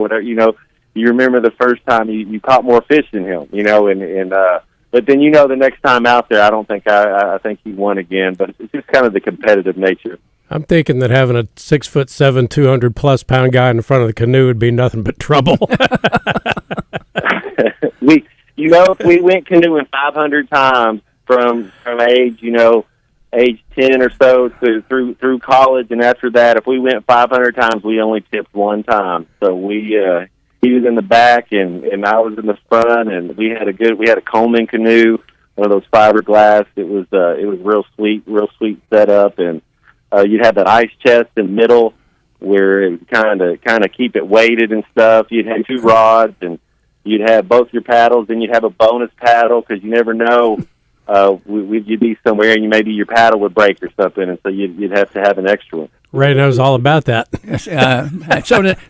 whatever, you remember the first time you caught more fish than him, but then, the next time out there, I don't think I think he won again, but it's just kind of the competitive nature. I'm thinking that having a 6'7", 200+ pound guy in the front of the canoe would be nothing but trouble. If we went canoeing 500 times from age 10 or so through college, and after that, if we went 500 times, we only tipped one time. So he was in the back and I was in the front, and we had a Coleman canoe, one of those fiberglass. It was real sweet setup, and you'd have that ice chest in the middle where it would kind of keep it weighted and stuff. You'd have 2 rods, and you'd have both your paddles, and you'd have a bonus paddle because you never know. You'd be somewhere, and maybe your paddle would break or something, and so you'd have to have an extra one. Ray knows all about that. Yes,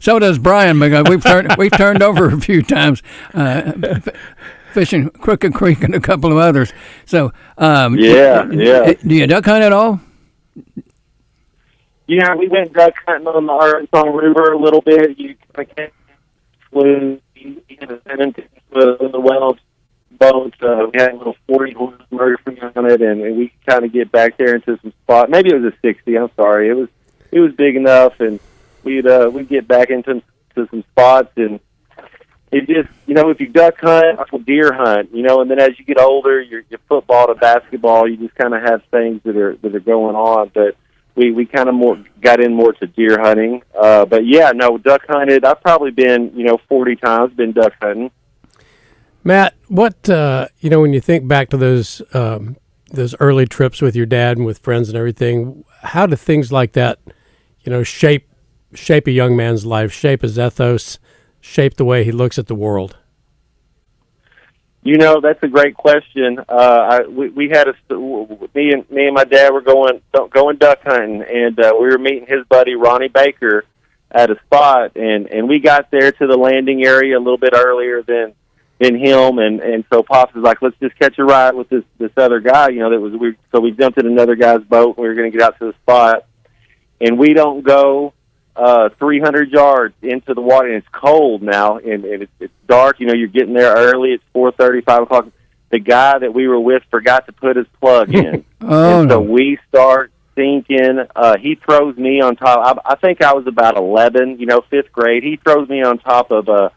so does Brian, because we've turned over a few times, fishing Crooked Creek and a couple of others. So, yeah. Do you duck hunt at all? Yeah, we went duck hunting on the Arkansas River a little bit. You flew. You had a 17-foot Wells boat. We had a little 40-horse Murphy on it, and we kind of get back there into some spots. Maybe it was a 60. I'm sorry. It was big enough, and we'd get back into some spots, and it just, if you duck hunt or deer hunt, and then as you get older, your football to basketball, you just kind of have things that are going on. But we kind of got in more to deer hunting. But yeah, no, duck hunted. I've probably been 40 times been duck hunting. Matt, what when you think back to those early trips with your dad and with friends and everything, how do things like that, shape a young man's life, shape his ethos, shape the way he looks at the world? That's a great question. We had me and my dad were going duck hunting, and we were meeting his buddy Ronnie Baker at a spot, and we got there to the landing area a little bit earlier than him, and so Pops was like, let's just catch a ride with this other guy, so we jumped in another guy's boat, and we were going to get out to the spot, and we don't go 300 yards into the water, and it's cold now, and it's dark. You're getting there early. It's 4:30, 5 o'clock. The guy that we were with forgot to put his plug in, so we start sinking. He throws me on top. I think I was about 11, 5th grade. He throws me on top of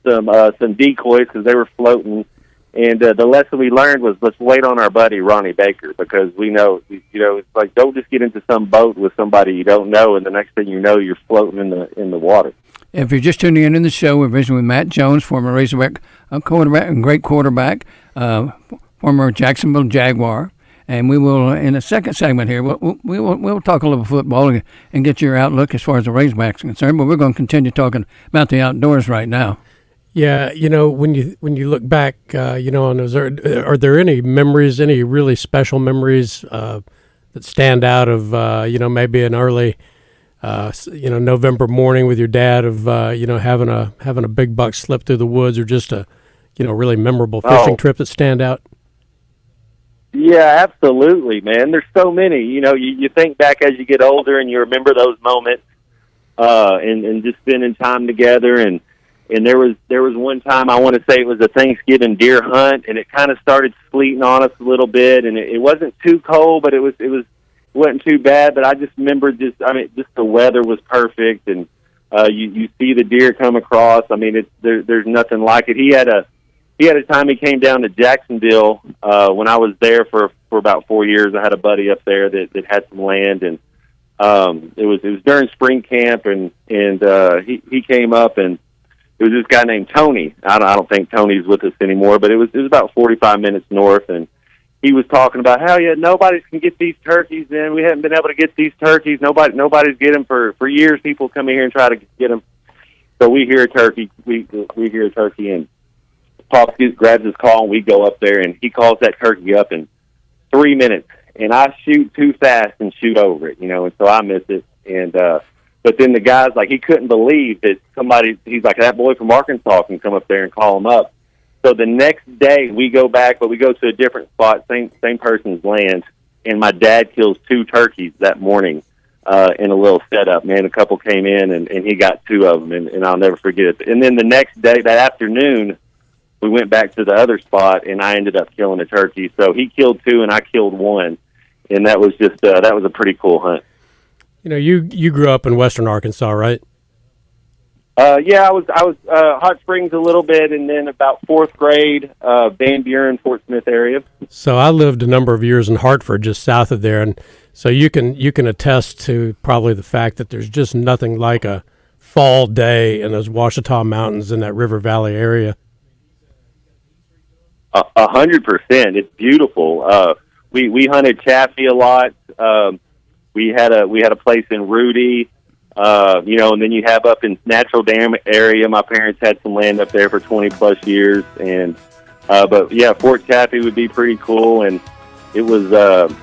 some decoys because they were floating. And the lesson we learned was, let's wait on our buddy Ronnie Baker, because we know, it's like, don't just get into some boat with somebody you don't know, and the next thing you know, you're floating in the water. If you're just tuning in the show, we're visiting with Matt Jones, former Razorback quarterback and great quarterback, former Jacksonville Jaguar. And we will, in the second segment here, we'll talk a little football and get your outlook as far as the Razorbacks are concerned. But we're going to continue talking about the outdoors right now. Yeah, when you look back, on those, are there any memories, any really special memories that stand out of, maybe an early, November morning with your dad of, having a big buck slip through the woods, or just a, really memorable fishing trip that stand out? Yeah, absolutely, man. There's so many. You think back as you get older, and you remember those moments, and just spending time together. And there was one time, I want to say it was a Thanksgiving deer hunt, and it kind of started sleeting on us a little bit, and it wasn't too cold, but it wasn't too bad. But I just remember just the weather was perfect, and you see the deer come across. There's nothing like it. He had a time he came down to Jacksonville when I was there for about 4 years. I had a buddy up there that had some land, and it was during spring camp, and he came up, and it was this guy named Tony. I don't think Tony's with us anymore, but it was about 45 minutes north, and he was talking about how nobody can get these turkeys in. We haven't been able to get these turkeys. Nobody's get them for years. People come in here and try to get them. So we hear a turkey. We hear a turkey, and Pop grabs his call, and we go up there, and he calls that turkey up in 3 minutes, and I shoot too fast and shoot over it, and so I miss it. And but then the guy's like, he couldn't believe that he's like, that boy from Arkansas can come up there and call him up. So the next day we go back, but we go to a different spot, same person's land, and my dad kills 2 turkeys that morning in a little setup. Man, a couple came in, and he got 2 of them, and I'll never forget it. And then the next day, that afternoon, we went back to the other spot, and I ended up killing a turkey. So he killed 2, and I killed 1, and that was just that was a pretty cool hunt. You grew up in western Arkansas, right? Yeah, I was Hot Springs a little bit, and then about 4th grade, Van Buren, Fort Smith area. So I lived a number of years in Hartford, just south of there, and so you can attest to probably the fact that there's just nothing like a fall day in those Ouachita Mountains in that River Valley area. 100%. It's beautiful. We hunted Chaffee a lot. We had a place in Rudy. And then you have up in Natural Dam area. My parents had some land up there for 20 plus years, and but yeah, Fort Chaffee would be pretty cool. And it was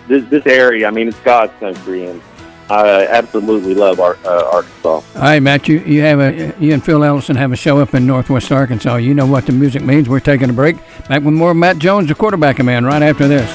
this area. I mean, it's God's country, and I absolutely love Arkansas. All right, Matt, you and Phil Ellison have a show up in Northwest Arkansas. You know what the music means. We're taking a break. Back with more Matt Jones, the quarterbacking man, right after this.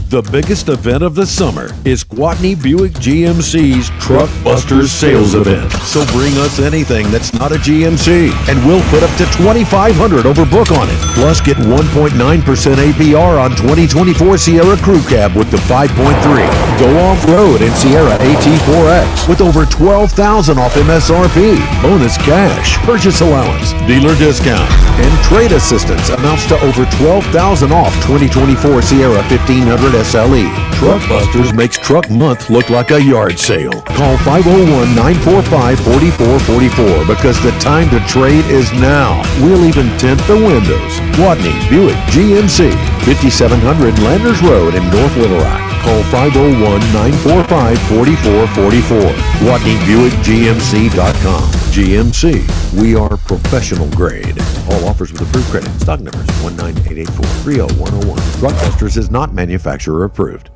The biggest event of the summer is Gwatney Buick GMC's Truck Busters Sales Event. So bring us anything that's not a GMC, and we'll put up to $2,500 over book on it. Plus, get 1.9% APR on 2024 Sierra Crew Cab with the 5.3. Go off-road in Sierra AT4X with over $12,000 off MSRP. Bonus cash, purchase allowance, dealer discount, and trade assistance amounts to over $12,000 off 2024 Sierra 1500 SLE. Truck Busters makes Truck Month look like a yard sale. Call 501-945-4444 because the time to trade is now. We'll even tint the windows. Gwatney Buick GMC, 5700 Landers Road in North Little Rock. Call 501-945-4444. GwatneyBuickGMC.com. GMC, we are professional grade. All offers with approved credit. Stock numbers 19884-30101. Truckbusters is not manufacturer approved.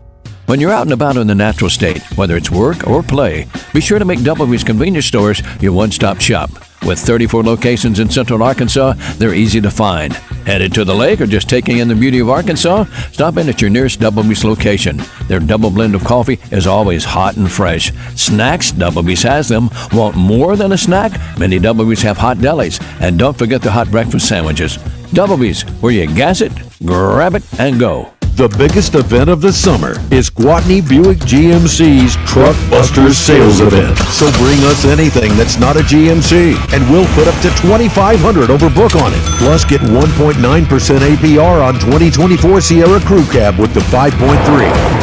When you're out and about in the natural state, whether it's work or play, be sure to make W's Convenience Stores your one-stop shop. With 34 locations in central Arkansas, they're easy to find. Headed to the lake or just taking in the beauty of Arkansas? Stop in at your nearest W's location. Their double blend of coffee is always hot and fresh. Snacks, W's has them. Want more than a snack? Many W's have hot delis. And don't forget the hot breakfast sandwiches. W's, where you gas it, grab it, and go. The biggest event of the summer is Gwatney Buick GMC's Truck Busters Sales Event. So bring us anything that's not a GMC, and we'll put up to $2,500 over book on it. Plus, get 1.9% APR on 2024 Sierra Crew Cab with the 5.3.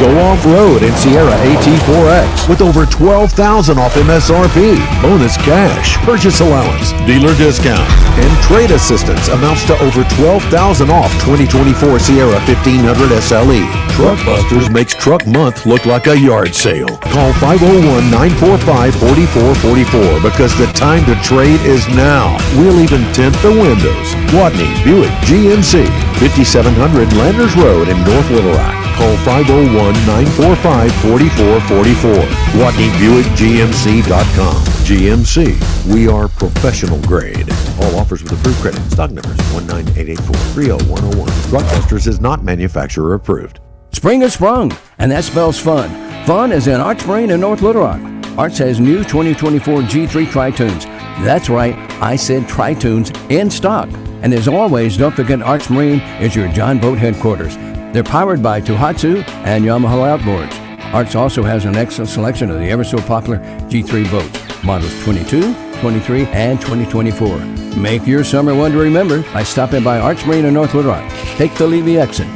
Go off-road in Sierra AT4X with over $12,000 off MSRP. Bonus cash, purchase allowance, dealer discount, and trade assistance amounts to over $12,000 off 2024 Sierra 1500 SLE. Truck Busters makes Truck Month look like a yard sale. Call 501-945-4444 because the time to trade is now. We'll even tint the windows. Gwatney Buick GMC, 5700 Landers Road in North Little Rock. Call 501-945-4444. GwatneyBuickGMC.com. GMC, we are professional grade. All offers with approved credit. Stock numbers 19884-30101. Truckbusters is not manufacturer approved. Spring has sprung, and that spells fun. Fun is in Arts Marine in North Little Rock. Arts has new 2024 G3 Tri-Tunes. That's right, I said Tri-Tunes in stock. And as always, don't forget Arts Marine is your John Boat headquarters. They're powered by Tohatsu and Yamaha Outboards. Arts also has an excellent selection of the ever so popular G3 boats, models 22, 23, and 2024. Make your summer one to remember by stopping by Arts Marine in North Little Rock. Take the Levy exit.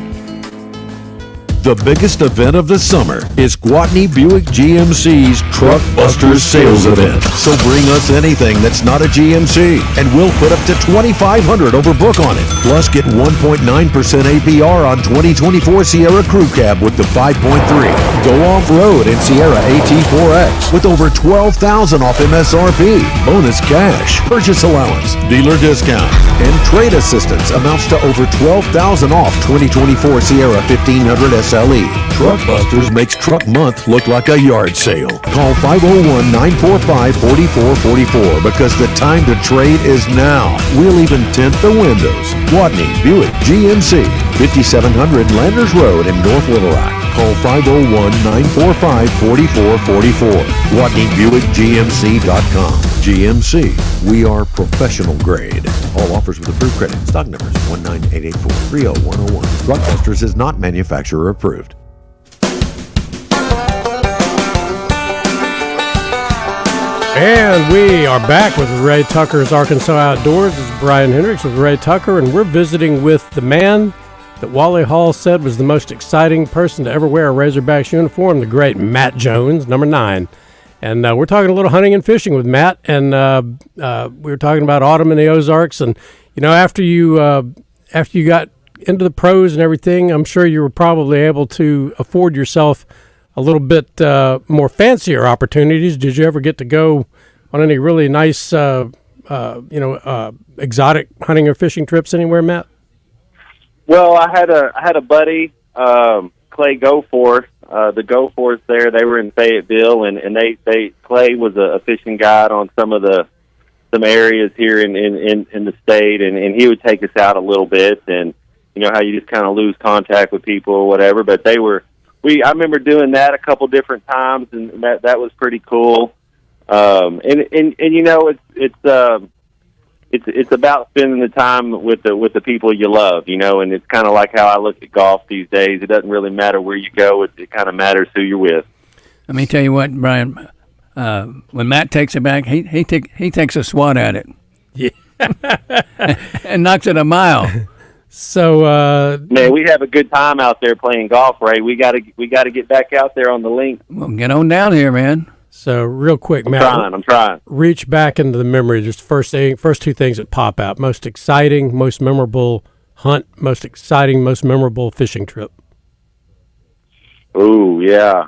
The biggest event of the summer is Gwatney Buick GMC's Truck Busters Sales Event. So bring us anything that's not a GMC, and we'll put up to $2,500 over book on it. Plus, get 1.9% APR on 2024 Sierra Crew Cab with the 5.3. Go off-road in Sierra AT4X with over $12,000 off MSRP. Bonus cash, purchase allowance, dealer discount, and trade assistance amounts to over $12,000 off 2024 Sierra 1500 SLE. SLE. Truck Busters makes Truck Month look like a yard sale. Call 501-945-4444 because the time to trade is now. We'll even tint the windows. Gwatney Buick GMC, 5700 Landers Road in North Little Rock. Call 501-945-4444. GwatneyBuickGMC.com. GMC, we are professional grade. All offers with approved credit. Stock numbers 19884-30101. Truckbusters is not manufacturer approved. And we are back with Ray Tucker's Arkansas Outdoors. This is Brian Hendricks with Ray Tucker, and we're visiting with the man that Wally Hall said was the most exciting person to ever wear a Razorbacks uniform, the great Matt Jones, number 9. And we're talking a little hunting and fishing with Matt, and we were talking about autumn in the Ozarks. And after you got into the pros and everything, I'm sure you were probably able to afford yourself a little bit more fancier opportunities. Did you ever get to go on any really nice, exotic hunting or fishing trips anywhere, Matt? Well, I had a buddy, Clay Goforth. The Goforths there, they were in Fayetteville, and Clay was a fishing guide on some areas here in the state, and he would take us out a little bit, and how you just kind of lose contact with people or whatever. But I remember doing that a couple different times, and that was pretty cool. It's about spending the time with the people you love, and it's kind of like how I look at golf these days. It doesn't really matter where you go; it kind of matters who you're with. Let me tell you what, Brian. When Matt takes it back, he takes a swat at it, yeah, and knocks it a mile. So, man, we have a good time out there playing golf, Ray. We got to get back out there on the link. Well, get on down here, man. So real quick, Matt. I'm trying. Reach back into the memory. Just first two things that pop out. Most exciting, most memorable hunt, most exciting, most memorable fishing trip. Oh, yeah.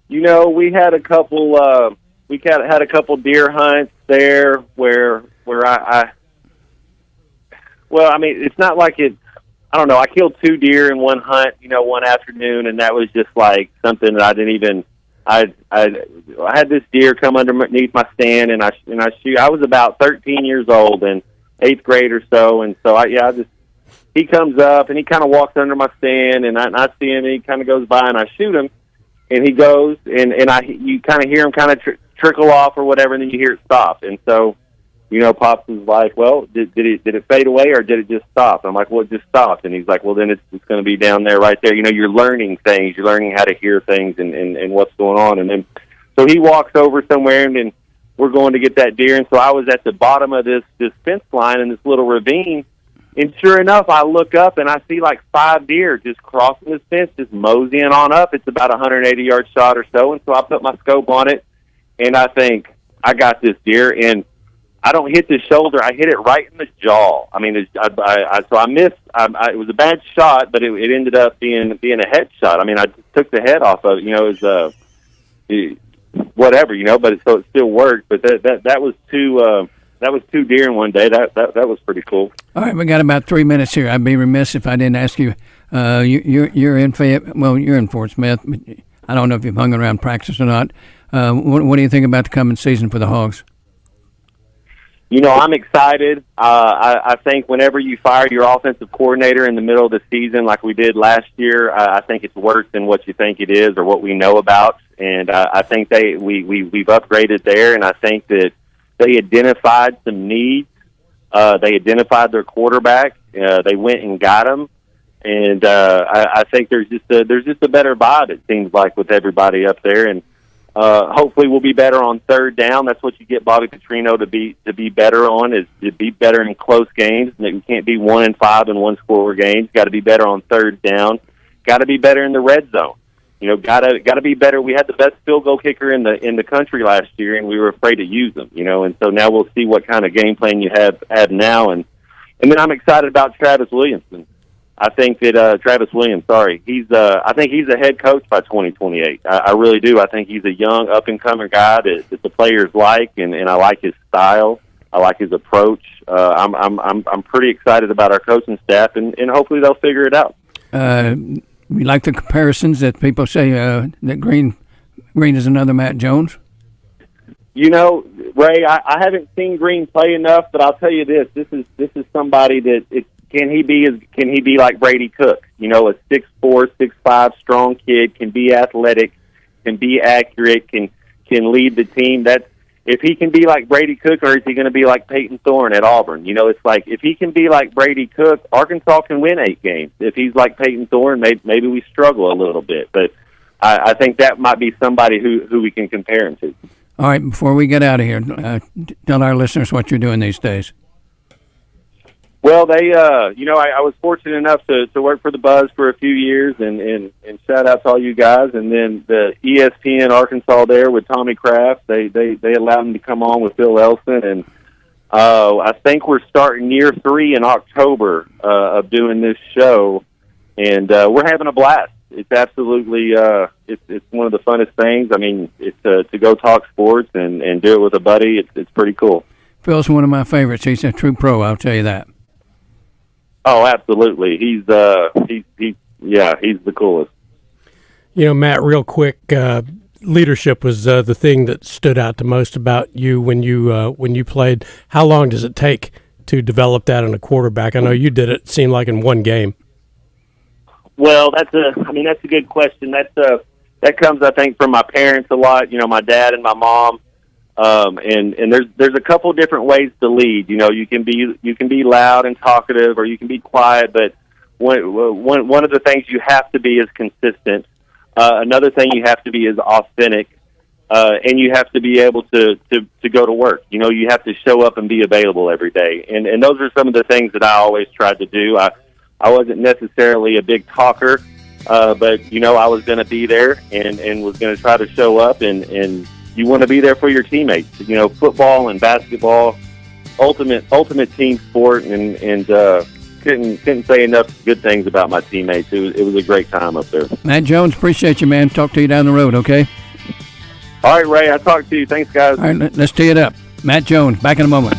We had a couple had a couple deer hunts there where it's not like it's, I don't know. I killed 2 deer in one hunt, one afternoon, and that was just like something that I didn't even. I had this deer come underneath my stand, and I shoot. I was about 13 years old and 8th grade or so, and so he comes up and he kind of walks under my stand, and I see him. And he kind of goes by, and I shoot him, and he goes, and you kind of hear him kind of trickle off or whatever, and then you hear it stop, and so. Pops was like, well, did it fade away or did it just stop? I'm like, well, it just stopped. And he's like, well, then it's going to be down there right there. You're learning things. You're learning how to hear things and what's going on. And then, so he walks over somewhere, and then we're going to get that deer. And so I was at the bottom of this fence line in this little ravine. And sure enough, I look up and I see like 5 deer just crossing this fence, just moseying on up. It's about a 180-yard shot or so. And so I put my scope on it, and I think, I got this deer. And I don't hit the shoulder. I hit it right in the jaw. I mean, so I missed. It was a bad shot, but it ended up being a headshot. I mean, I took the head off of it. It was whatever. But so it still worked. But that was 2 deer in one day. That was pretty cool. All right, we got about 3 minutes here. I'd be remiss if I didn't ask you. You're in Fayette. Well, you're in Fort Smith. But I don't know if you've hung around practice or not. What do you think about the coming season for the Hogs? I'm excited. I think whenever you fire your offensive coordinator in the middle of the season like we did last year, I think it's worse than what you think it is or what we know about. And I think we've upgraded there, and I think that they identified some needs. They identified their quarterback. They went and got him. And I think there's just a better vibe, it seems like, with everybody up there. And hopefully we'll be better on 3rd down. That's what you get Bobby Petrino to be better on, is to be better in close games. You can't be 1-5 in one-score games. Got to be better on 3rd down. Got to be better in the red zone. Got to be better. We had the best field goal kicker in the country last year, and we were afraid to use them. And so now we'll see what kind of game plan you have now. And then I'm excited about Travis Williamson. I think that Travis Williams, I think he's a head coach by 2028. I really do. I think he's a young, up-and-coming guy that the players like, and I like his style. I like his approach. I'm pretty excited about our coaching staff, and hopefully they'll figure it out. We like the comparisons that people say that Green is another Matt Jones. You know, Ray, I haven't seen Green play enough, but I'll tell you this: this is somebody that can he be like Brady Cook? You know, a 6'4", 6'5" strong kid, can be athletic, can be accurate, can lead the team. If he can be like Brady Cook, or is he going to be like Peyton Thorne at Auburn? You know, it's like if he can be like Brady Cook, Arkansas can win 8 games. If he's like Peyton Thorne, maybe we struggle a little bit. But I think that might be somebody who we can compare him to. All right, before we get out of here, tell our listeners what you're doing these days. Well, they, I was fortunate enough to work for the Buzz for a few years, and shout out to all you guys. And then the ESPN Arkansas there with Tommy Kraft, they allowed me to come on with Phil Elson, and I think we're starting year 3 in October of doing this show, and we're having a blast. It's absolutely it's one of the funnest things. I mean, it's to go talk sports and do it with a buddy. It's pretty cool. Phil's one of my favorites. He's a true pro, I'll tell you that. Oh, absolutely. He's the coolest. You know, Matt, real quick, leadership was the thing that stood out the most about you when you played. How long does it take to develop that in a quarterback? I know you did it seemed like in one game. Well, that's a good question. That comes, I think, from my parents a lot. You know, my dad and my mom. And there's a couple different ways to lead. You know, you can be loud and talkative, or you can be quiet. But one of the things you have to be is consistent. Another thing you have to be is authentic, and you have to be able to go to work. You know, you have to show up and be available every day. And those are some of the things that I always tried to do. I wasn't necessarily a big talker, but you know, I was going to be there and was going to try to show up and you want to be there for your teammates. You know, football and basketball, ultimate team sport, and couldn't say enough good things about my teammates. It was a great time up there. Matt Jones, appreciate you, man. Talk to you down the road, okay? All right, Ray, I'll talk to you. Thanks, guys. All right, let's tee it up. Matt Jones, back in a moment.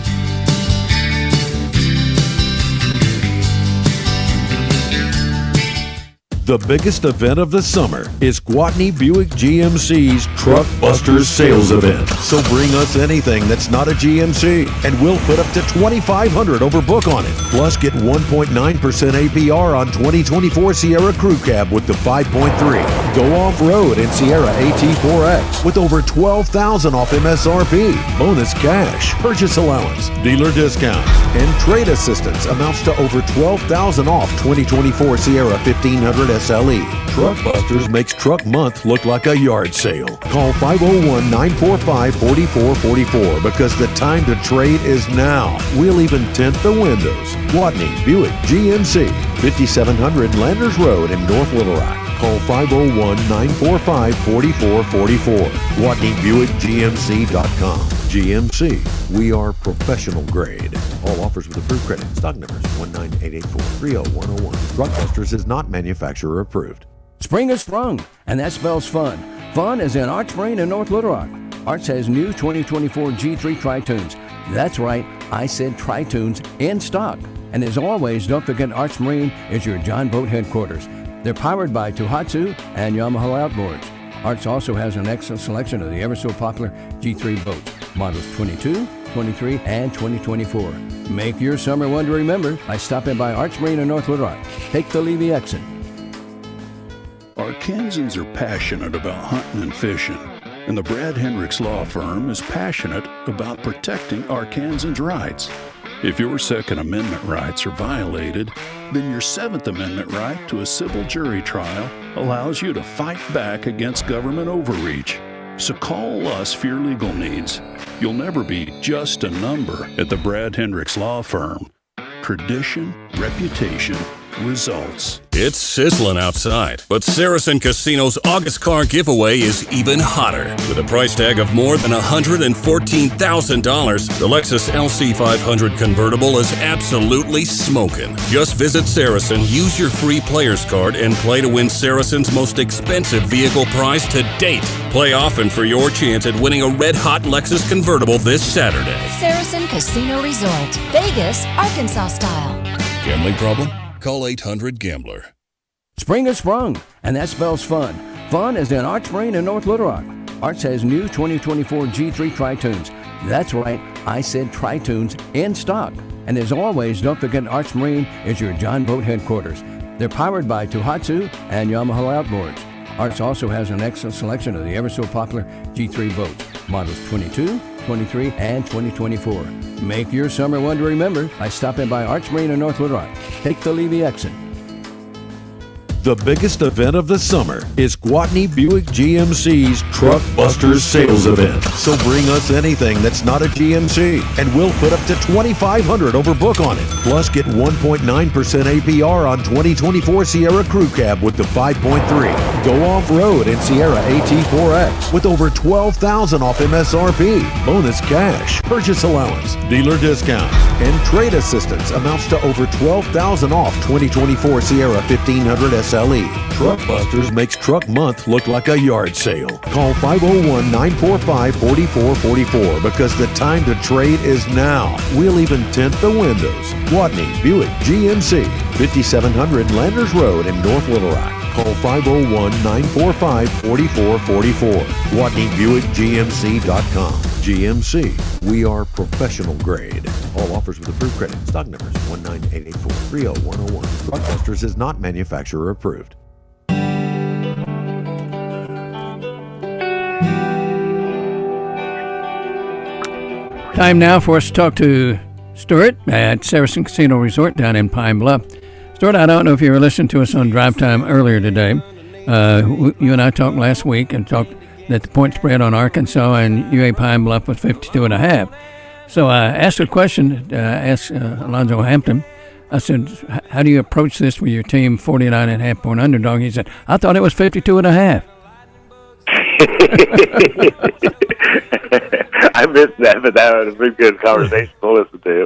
The biggest event of the summer is Gwatney Buick GMC's Truck Busters Sales Event. So bring us anything that's not a GMC, and we'll put up to $2,500 over book on it. Plus, get 1.9% APR on 2024 Sierra Crew Cab with the 5.3. Go off-road in Sierra AT4X with over $12,000 off MSRP. Bonus cash, purchase allowance, dealer discounts, and trade assistance amounts to over $12,000 off 2024 Sierra 1500 SLE. Truck Busters makes Truck Month look like a yard sale. Call 501-945-4444 because the time to trade is now. We'll even tint the windows. Gwatney Buick GMC, 5700 Landers Road in North Little Rock. Call 501-945-4444. GwatneyBuickGMC.com. GMC, we are professional grade. All offers with approved credit. Stock numbers 19884-30101. Truckbusters is not manufacturer approved. Spring has sprung, and that spells fun. Fun is in Arts Marine in North Little Rock. Arts has new 2024 G3 Tri-Tunes. That's right, I said Tri-Tunes in stock. And as always, don't forget Arts Marine is your John Boat headquarters. They're powered by Tohatsu and Yamaha Outboards. Arts also has an excellent selection of the ever so popular G3 boats, models 22, 23, and 2024. Make your summer one to remember by stopping by Arts Marine in North Little Rock. Take the Levy exit. Arkansans are passionate about hunting and fishing, and the Brad Hendricks Law Firm is passionate about protecting Arkansans' rights. If your Second Amendment rights are violated, then your Seventh Amendment right to a civil jury trial allows you to fight back against government overreach. So call us for your legal needs. You'll never be just a number at the Brad Hendricks Law Firm. Tradition, reputation, results. It's sizzling outside, but Saracen Casino's August car giveaway is even hotter. With a price tag of more than $114,000, the Lexus LC500 convertible is absolutely smoking. Just visit Saracen, use your free player's card, and play to win Saracen's most expensive vehicle prize to date. Play often for your chance at winning a red-hot Lexus convertible this Saturday. Saracen Casino Resort, Vegas, Arkansas style. Gambling problem? Call 800-GAMBLER. Spring has sprung, and that spells fun. Fun is in Arts Marine in North Little Rock. Arts has new 2024 G3 Tri-Tunes. That's right, I said Tri-Tunes in stock. And as always, don't forget Arts Marine is your John Boat headquarters. They're powered by Tohatsu and Yamaha Outboards. Arts also has an excellent selection of the ever-so-popular G3 boats, models 22, 23, and 2024. Make your summer one to remember by stopping by Arts Marine in North Little Rock. Take the Levy exit. The biggest event of the summer is Gwatney Buick GMC's Truck Busters Sales Event. So bring us anything that's not a GMC, and we'll put up to $2,500 over book on it. Plus, get 1.9% APR on 2024 Sierra Crew Cab with the 5.3. Go off-road in Sierra AT4X with over $12,000 off MSRP. Bonus cash, purchase allowance, dealer discounts, and trade assistance amounts to over $12,000 off 2024 Sierra 1500 SLE. Truck Busters makes Truck Month look like a yard sale. Call 501-945-4444 because the time to trade is now. We'll even tint the windows. Gwatney Buick GMC, 5700 Landers Road in North Little Rock. Call 501-945-4444. GwatneyBuickGMC.com. GMC, we are professional grade. All offers with approved credit. Stock numbers 19884-30101. Truckbusters is not manufacturer approved. Time now for us to talk to Stuart at Saracen Casino Resort down in Pine Bluff. Stuart, I don't know if you were listening to us on Drive Time earlier today. You and I talked last week and talked that the point spread on Arkansas and UA Pine Bluff was 52.5. So I asked a question, asked Alonzo Hampton. I said, how do you approach this with your team 49.5 point underdog? He said, I thought it was 52.5. I missed that, but that was a pretty good conversation to listen to.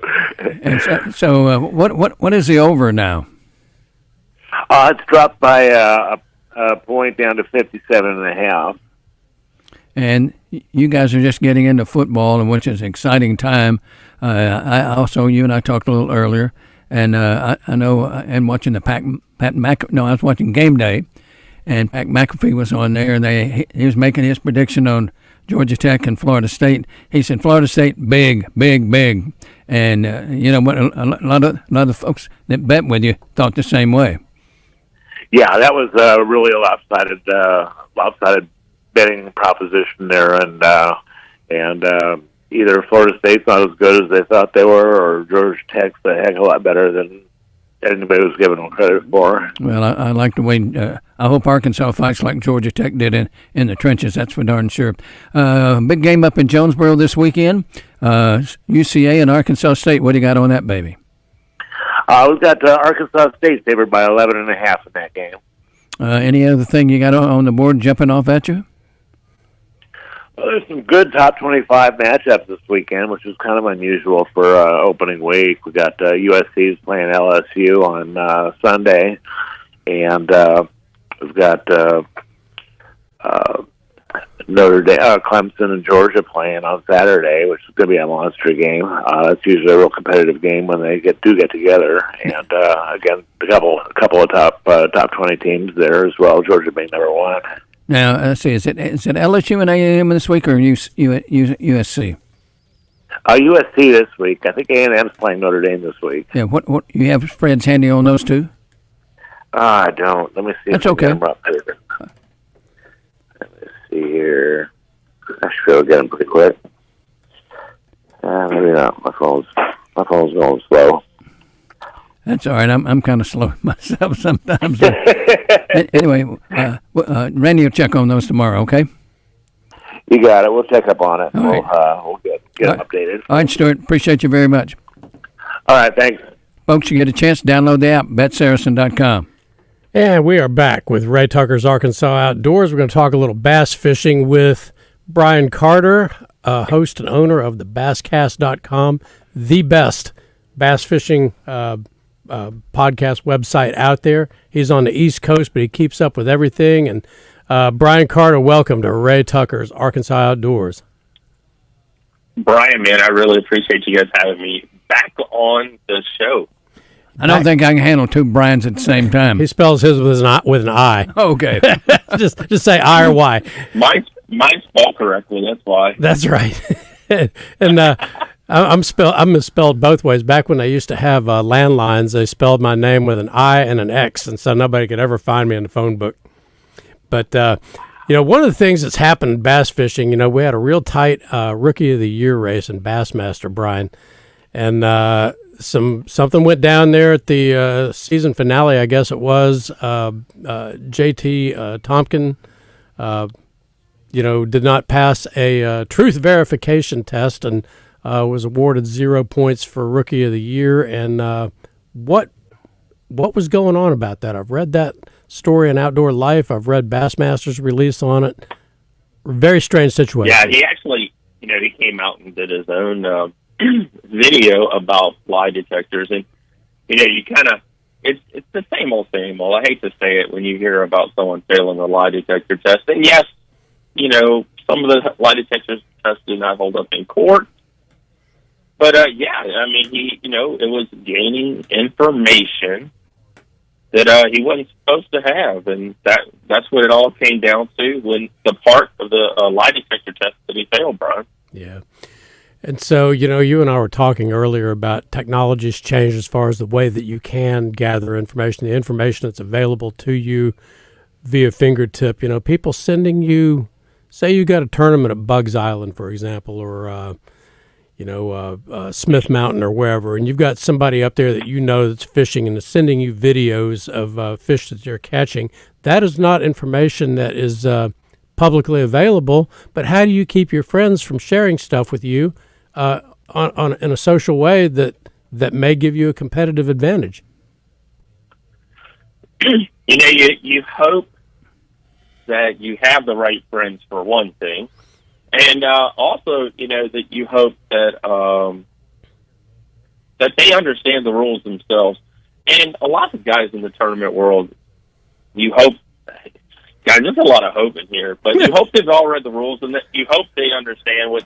And so what is the over now? It's dropped by a point down to 57.5. And you guys are just getting into football, and which is an exciting time. I also, you and I talked a little earlier, and I know, and watching the I was watching Game Day, and Pat McAfee was on there, and he was making his prediction on Georgia Tech and Florida State. He said Florida State big, big, big, and what a lot of folks that bet with you thought the same way. Yeah, that was really a lopsided betting proposition there, and either Florida State's not as good as they thought they were, or Georgia Tech's a heck of a lot better than anybody was giving them credit for. Well, I like the way. I hope Arkansas fights like Georgia Tech did in the trenches. That's for darn sure. Big game up in Jonesboro this weekend. UCA and Arkansas State. What do you got on that, baby? We've got Arkansas State favored by 11.5 in that game. Any other thing you got on the board jumping off at you? Well, there's some good top 25 matchups this weekend, which is kind of unusual for opening week. We got USC's playing LSU on Sunday, and we've got Notre Dame, Clemson, and Georgia playing on Saturday, which is going to be a monster game. That's usually a real competitive game when they get together, and again, a couple of top 20 teams there as well. Georgia being number one. Now, let's see, is it LSU and A&M this week or USC? USC this week. I think A&M's playing Notre Dame this week. Yeah, what you have spreads handy on those two? I don't. Let me see. That's okay. Let me see here. I should be able to get them pretty quick. Maybe not. My phone's going slow. That's all right. I'm kind of slow myself sometimes. Anyway, Randy will check on those tomorrow, okay? You got it. We'll check up on it. All right. We'll get them updated. All right, Stuart. Appreciate you very much. All right. Thanks. Folks, you get a chance, download the app, betsaracen.com. And we are back with Ray Tucker's Arkansas Outdoors. We're going to talk a little bass fishing with Brian Carter, host and owner of the basscast.com, the best bass fishing podcast website out there. He's on the East Coast, but he keeps up with everything. And Brian Carter, welcome to Ray Tucker's Arkansas Outdoors. Brian, man, I really appreciate you guys having me back on the show. I don't think I can handle two Brians at the same time. He spells his with an I. Okay. just say I or Y. Mine's spelled correctly, that's why. That's right. And I'm misspelled both ways. Back when they used to have landlines, they spelled my name with an I and an X, and so nobody could ever find me in the phone book. But one of the things that's happened in bass fishing, we had a real tight Rookie of the Year race in Bassmaster, Brian, and something went down there at the season finale, I guess it was. JT Tompkin, did not pass a truth verification test and was awarded 0 points for Rookie of the Year. And what was going on about that? I've read that story in Outdoor Life. I've read Bassmaster's release on it. Very strange situation. Yeah, he actually, he came out and did his own video about lie detectors, and you kind of it's the same old. I hate to say it when you hear about someone failing a lie detector test. And yes, some of the lie detector tests do not hold up in court, but he it was gaining information that he wasn't supposed to have, and that's what it all came down to when the part of the lie detector test that he failed, Brian. Yeah. And so, you and I were talking earlier about technology's changed as far as the way that you can gather information, the information that's available to you via fingertip. People sending you, say you got a tournament at Bugs Island, for example, or, Smith Mountain or wherever, and you've got somebody up there that that's fishing and is sending you videos of fish that they're catching. That is not information that is publicly available, but how do you keep your friends from sharing stuff with you in a social way that may give you a competitive advantage? You hope that you have the right friends for one thing, and also that you hope that that they understand the rules themselves. And a lot of guys in the tournament world, you hope. Guys, there's a lot of hope in here, but you hope they've all read the rules, and that you hope they understand what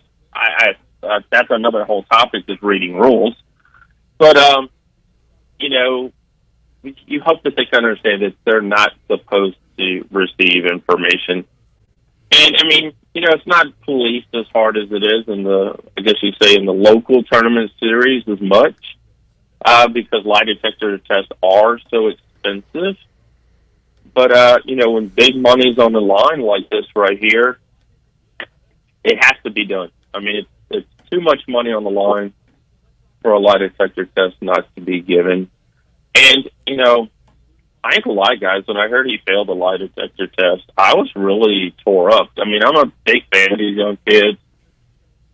that's another whole topic, is reading rules. But, you hope that they can understand that they're not supposed to receive information. And, it's not policed as hard as it is in the local tournament series as much, because lie detector tests are so expensive. But, when big money's on the line like this right here, it has to be done. It's too much money on the line for a lie detector test not to be given. And, I ain't gonna lie, guys, when I heard he failed the lie detector test, I was really tore up. I'm a big fan of these young kids.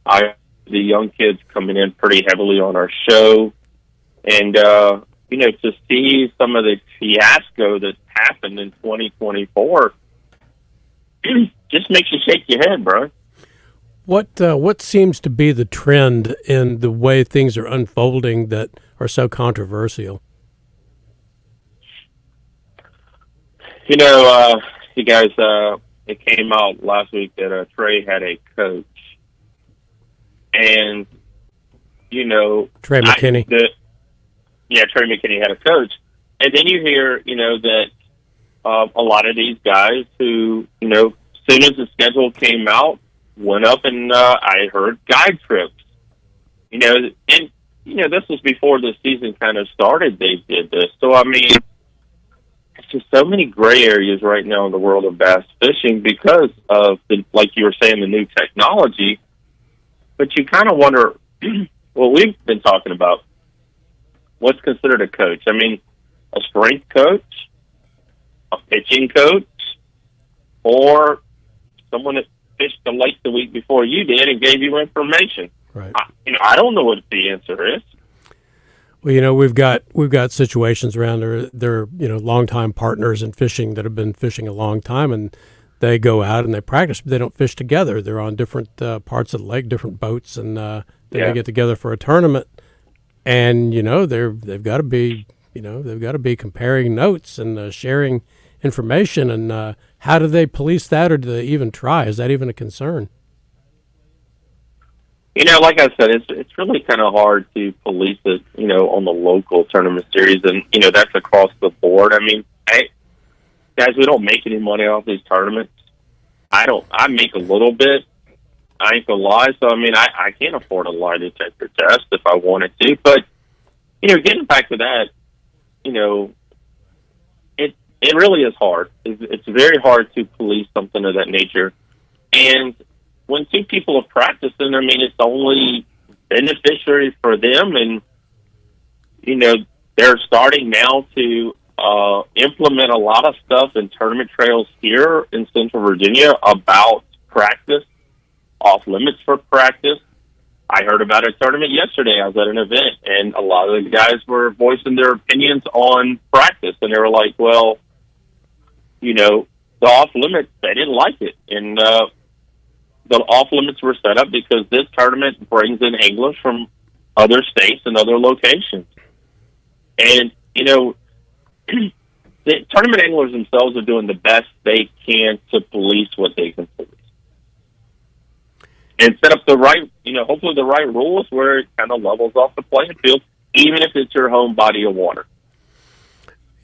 The young kids coming in pretty heavily on our show. And, to see some of the fiasco that happened in 2024 just makes you shake your head, bro. What seems to be the trend in the way things are unfolding that are so controversial? You guys, it came out last week that Trey had a coach, and Trey McKinney. Trey McKinney had a coach, and then you hear that a lot of these guys who as soon as the schedule came out, went up and I heard guide trips. And this was before the season kind of started. They did this, so it's just so many gray areas right now in the world of bass fishing because of like you were saying, the new technology. But you kind of wonder what we've been talking about. What's considered a coach? A strength coach, a pitching coach, or someone that fished the lake the week before you did and gave you information. Right. I don't know what the answer is. Well, we've got situations around they're longtime partners in fishing that have been fishing a long time, and they go out and they practice, but they don't fish together. They're on different parts of the lake, different boats, and then they get together for a tournament. And they've got to be comparing notes and sharing information. And how do they police that, or do they even try? Is that even a concern? Like I said, it's really kind of hard to police it, on the local tournament series, and that's across the board. I mean, guys, we don't make any money off these tournaments. I make a little bit. I ain't gonna lie. So I mean, I can't afford a lie detector test if I wanted to. But getting back to that, it really is hard. It's very hard to police something of that nature, and when two people are practicing, I mean, it's only beneficiary for them. And, they're starting now to implement a lot of stuff in tournament trails here in Central Virginia about practice, off limits for practice. I heard about a tournament yesterday. I was at an event, and a lot of the guys were voicing their opinions on practice. And they were like, well, the off limits, they didn't like it. And, the off limits were set up because this tournament brings in anglers from other states and other locations. And, the tournament anglers themselves are doing the best they can to police what they can police. And set up the right, hopefully the right rules where it kind of levels off the playing field, even if it's your home body of water.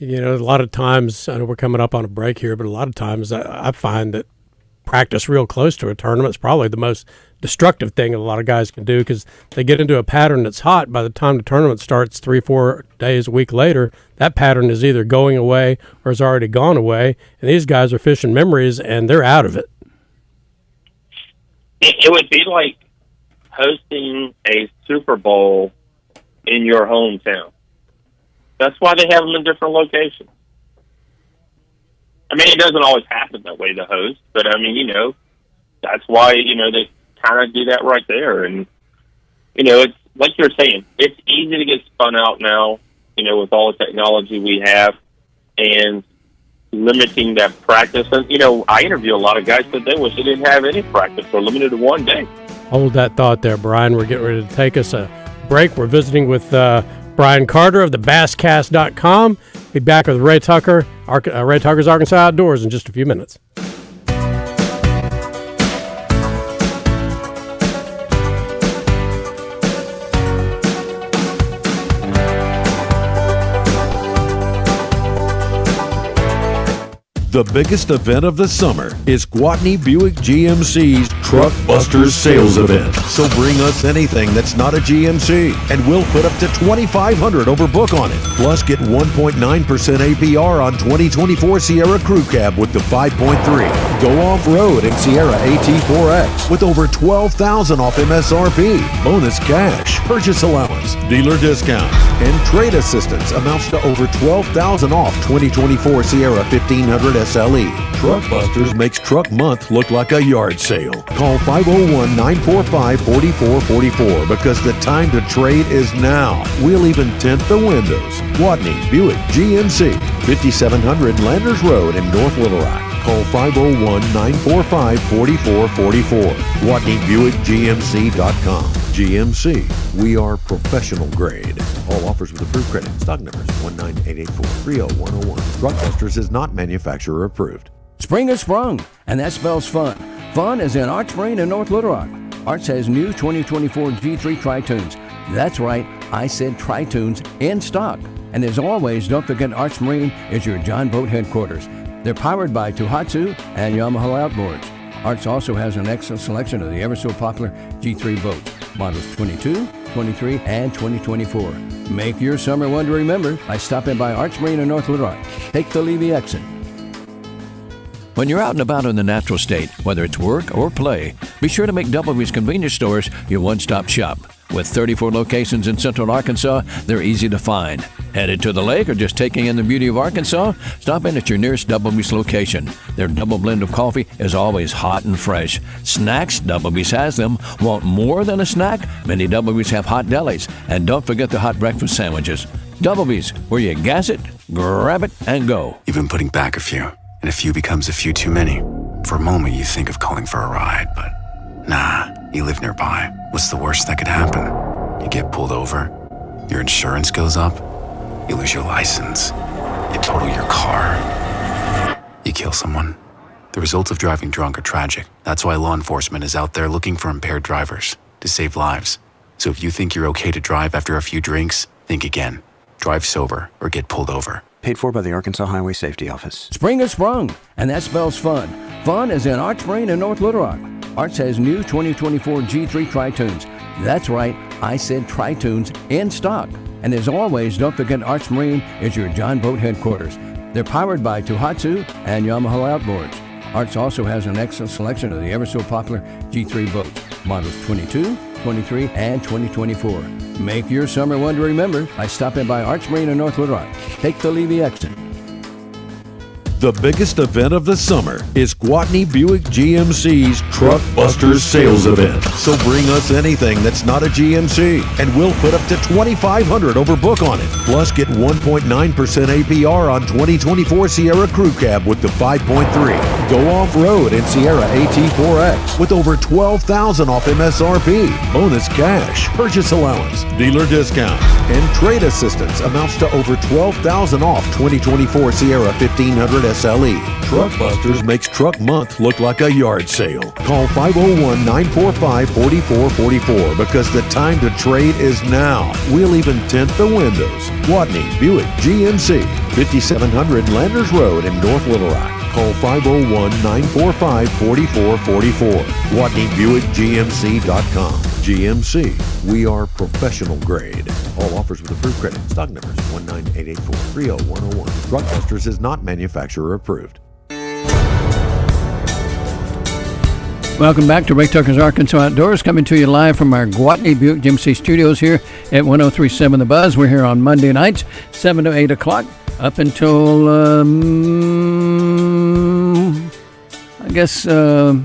A lot of times, I know we're coming up on a break here, but a lot of times I find that practice real close to a tournament is probably the most destructive thing a lot of guys can do, because they get into a pattern that's hot. By the time the tournament starts 3-4 days, a week later, that pattern is either going away or has already gone away, and these guys are fishing memories and they're out of it. It would be like hosting a Super Bowl in your hometown. That's why they have them in different locations. I mean, it doesn't always happen that way, the host, but I mean, that's why, they kind of do that right there. And, it's like you're saying, it's easy to get spun out now, with all the technology we have and limiting that practice. And, I interview a lot of guys that they wish they didn't have any practice or limited to one day. Hold that thought there, Brian. We're getting ready to take us a break. We're visiting with Brian Carter of the Basscast.com. Be back with Ray Tucker, Ray Tucker's Arkansas Outdoors, in just a few minutes. The biggest event of the summer is Gwatney Buick GMC's Truck Busters Sales Event. So bring us anything that's not a GMC, and we'll put up to $2,500 over book on it. Plus, get 1.9% APR on 2024 Sierra Crew Cab with the 5.3. Go off-road in Sierra AT4X with over $12,000 off MSRP. Bonus cash, purchase allowance, dealer discounts, and trade assistance amounts to over $12,000 off 2024 Sierra 1500 SLE. Truck Busters makes Truck Month look like a yard sale. Call 501-945-4444 because the time to trade is now. We'll even tint the windows. Gwatney Buick GMC, 5700 Landers Road in North Little Rock. Call 501-945-4444. GwatneyBuickGMC.com. GMC, we are professional grade. All offers with approved credit. Stock numbers 198430101. Truck Busters is not manufacturer approved. Spring has sprung, and that spells fun. Fun is in Arts Marine in North Little Rock. Arts has new 2024 G3 Tri-Tunes. That's right, I said Tri-Tunes in stock. And as always, don't forget Arts Marine is your John Boat headquarters. They're powered by Tohatsu and Yamaha outboards. Arts also has an excellent selection of the ever so popular G3 boats, models 22, 23, and 2024. Make your summer one to remember by stopping by Arts Marine in North Little Rock. Take the Levy exit. When you're out and about in the natural state, whether it's work or play, be sure to make W's Convenience Stores your one-stop shop. With 34 locations in Central Arkansas, they're easy to find. Headed to the lake or just taking in the beauty of Arkansas? Stop in at your nearest Double B's location. Their double blend of coffee is always hot and fresh. Snacks, Double B's has them. Want more than a snack? Many Double B's have hot delis. And don't forget the hot breakfast sandwiches. Double B's, where you gas it, grab it, and go. You've been putting back a few, and a few becomes a few too many. For a moment, you think of calling for a ride, but nah, you live nearby. What's the worst that could happen? You get pulled over, your insurance goes up, you lose your license, you total your car, you kill someone. The results of driving drunk are tragic. That's why law enforcement is out there looking for impaired drivers to save lives. So if you think you're okay to drive after a few drinks, think again. Drive sober or get pulled over. Paid for by the Arkansas Highway Safety Office. Spring has sprung, and that spells fun. Fun is in Arts Marine in North Little Rock. Arts has new 2024 G3 Tri-Tunes. That's right, I said Tri-Tunes in stock. And as always, don't forget Arts Marine is your John Boat headquarters. They're powered by Tohatsu and Yamaha outboards. Arts also has an excellent selection of the ever so popular G3 boats, models 22, 23, and 2024. Make your summer one to remember by stopping by Arts Marine in North Little Rock. Take the Levy exit. The biggest event of the summer is Gwatney Buick GMC's Truck Busters Sales Event. So bring us anything that's not a GMC, and we'll put up to $2,500 over book on it. Plus, get 1.9% APR on 2024 Sierra Crew Cab with the 5.3. Go off-road in Sierra AT4X with over $12,000 off MSRP. Bonus cash, purchase allowance, dealer discounts, and trade assistance amounts to over $12,000 off 2024 Sierra 1500 SLE. Truck Busters makes Truck Month look like a yard sale. Call 501-945-4444 because the time to trade is now. We'll even tint the windows. Gwatney Buick GMC, 5700 Landers Road in North Little Rock. Call 501-945-4444. GwatneyBuickGMC.com. GMC, we are professional grade. All offers with approved credit. Stock numbers 19884-30101. Truckbusters is not manufacturer approved. Welcome back to Ray Tucker's Arkansas Outdoors, coming to you live from our Gwatney Buick GMC studios here at 1037 The Buzz. We're here on Monday nights, 7 to 8 o'clock, up until, I guess it'll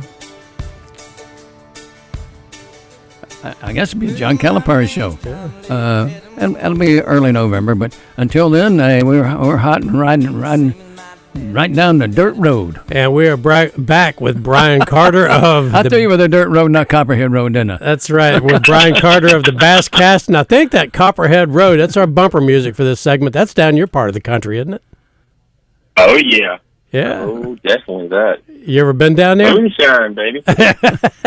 be John Calipari's show. And it'll be early November, but until then, we're hot and riding right down the dirt road. And we are back with Brian Carter of... I thought you were the dirt road, not Copperhead Road, didn't I? That's right. With Brian Carter of the Bass Cast. And I think that Copperhead Road, that's our bumper music for this segment. That's down your part of the country, isn't it? Oh, yeah. Yeah. Oh, definitely that. You ever been down there? Moonshine, baby.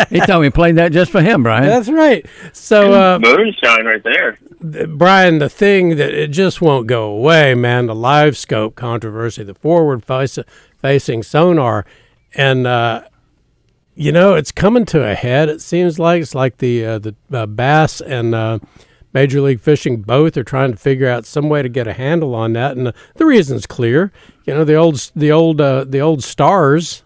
He thought we played that just for him, Brian. That's right. So, moonshine right there. Brian, the thing that it just won't go away, man, the live scope controversy, the forward-facing sonar, and it's coming to a head. It seems like it's like the bass and Major League Fishing both are trying to figure out some way to get a handle on that, and the reason's clear. The old stars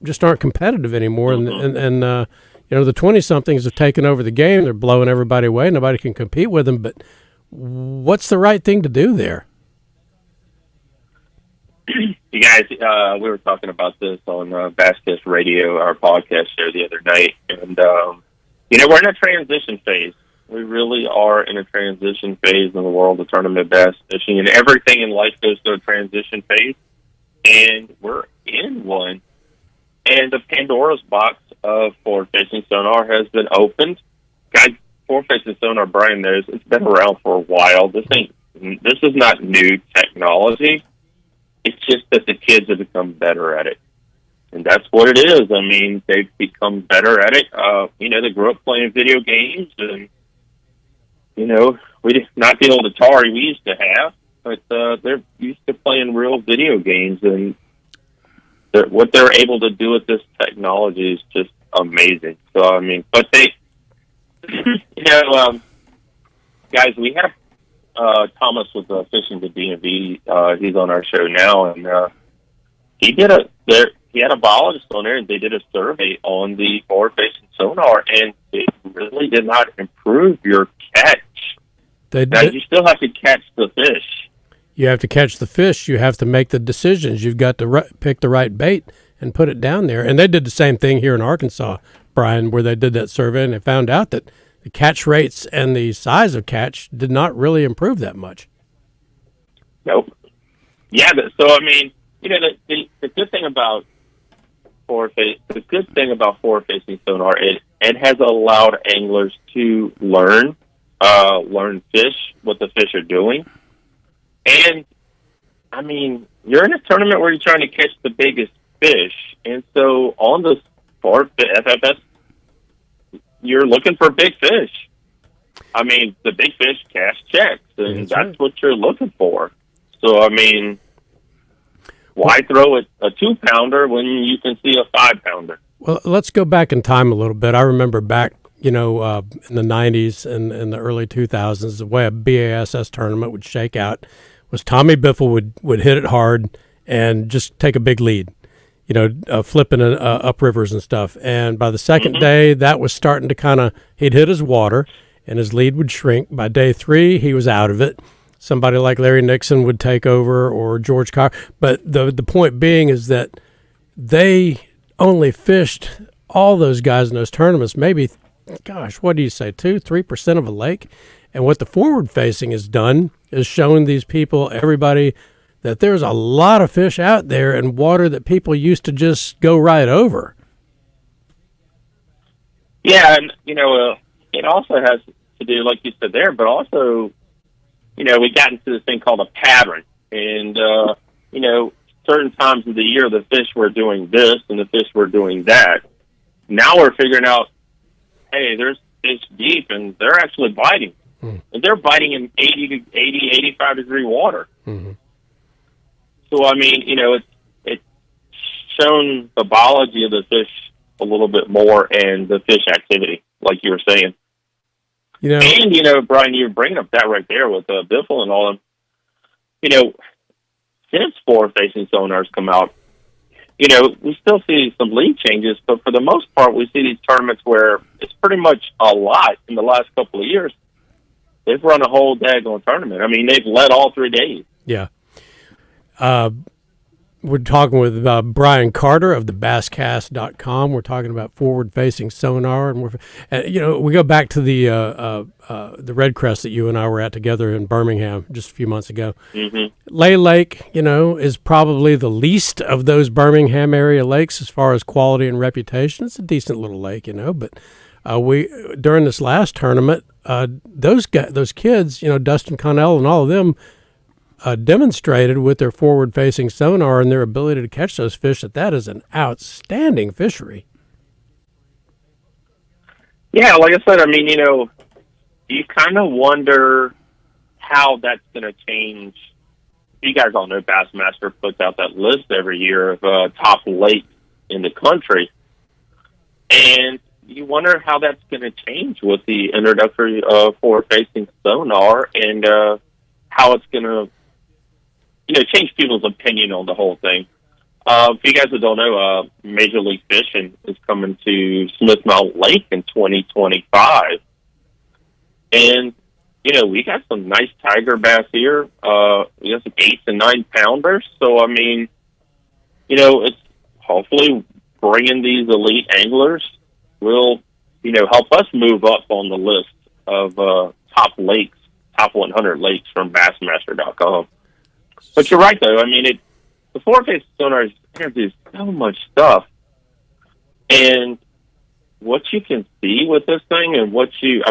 just aren't competitive anymore, and the 20-somethings have taken over the game. They're blowing everybody away. Nobody can compete with them. But what's the right thing to do there? You guys, we were talking about this on Basscast Radio, our podcast show the other night, and we're in a transition phase. We really are in a transition phase in the world of tournament bass fishing, and everything in life goes through a transition phase, and we're in one. And the Pandora's box of forward-facing sonar has been opened. Guys, forward-facing sonar, Brian knows, it's been around for a while. This is not new technology. It's just that the kids have become better at it. And that's what it is. I mean, they've become better at it. They grew up playing video games, and not the old Atari we used to have, but they're used to playing real video games, and what they're able to do with this technology is just amazing. So, I mean, but they, guys, we have Thomas with Fishing the DMV. He's on our show now, and he had a biologist on there, and they did a survey on the forward-facing sonar, and it really did not improve your catch Now, you still have to catch the fish. You have to catch the fish. You have to make the decisions. You've got to pick the right bait and put it down there. And they did the same thing here in Arkansas, Brian, where they did that survey, and they found out that the catch rates and the size of catch did not really improve that much. Nope. Yeah, so I mean, the good thing about forward-facing sonar, it has allowed anglers to learn fish, what the fish are doing. And, I mean, you're in a tournament where you're trying to catch the biggest fish. And so on the sport, the FFS, you're looking for big fish. I mean, the big fish cash checks, and that's what you're looking for. So, I mean, why throw a 2-pounder when you can see a 5-pounder? Well, let's go back in time a little bit. I remember back, in the 90s and in the early 2000s, the way a BASS tournament would shake out was Tommy Biffle would hit it hard and just take a big lead, flipping up rivers and stuff. And by the second day, that was starting to he'd hit his water and his lead would shrink. By day 3, he was out of it. Somebody like Larry Nixon would take over, or George Carr. But the point being is that they only fished, all those guys in those tournaments, maybe, what do you say, 2-3% of a lake? And what the forward-facing has done is shown these people, everybody, that there's a lot of fish out there in water that people used to just go right over. Yeah, and, it also has to do, like you said there, but also, we got into this thing called a pattern. And, certain times of the year, the fish were doing this and the fish were doing that. Now we're figuring out, hey, there's fish deep and they're actually biting. And they're biting in 85-degree water. Mm-hmm. So, I mean, it's shown the biology of the fish a little bit more and the fish activity, like you were saying. And, Brian, you're bringing up that right there with Biffle and all them. Since forward-facing sonars come out, we still see some lead changes, but for the most part, we see these tournaments where it's pretty much a lot in the last couple of years. They've run a whole daggone tournament. I mean, they've led all 3 days. Yeah. We're talking with Brian Carter of the basscast.com. We're talking about forward-facing sonar, and we go back to the Red Crest that you and I were at together in Birmingham just a few months ago. Mm-hmm. Lay Lake, is probably the least of those Birmingham area lakes as far as quality and reputation. It's a decent little lake, but we during this last tournament, those kids, Dustin Connell and all of them, demonstrated with their forward-facing sonar and their ability to catch those fish that is an outstanding fishery. Yeah, like I said, I mean, you kind of wonder how that's going to change. You guys all know Bassmaster puts out that list every year of top lakes in the country. And you wonder how that's going to change with the introductory forward-facing sonar and how it's going to change people's opinion on the whole thing. For you guys that don't know, Major League Fishing is coming to Smith Mountain Lake in 2025. And, we got some nice tiger bass here. We got some 8 and 9 pounders. So, I mean, it's hopefully bringing these elite anglers will, help us move up on the list of top 100 lakes from Bassmaster.com. But you're right, though. I mean, the forward-facing sonar introduces so much stuff. And what you can see with this thing and what you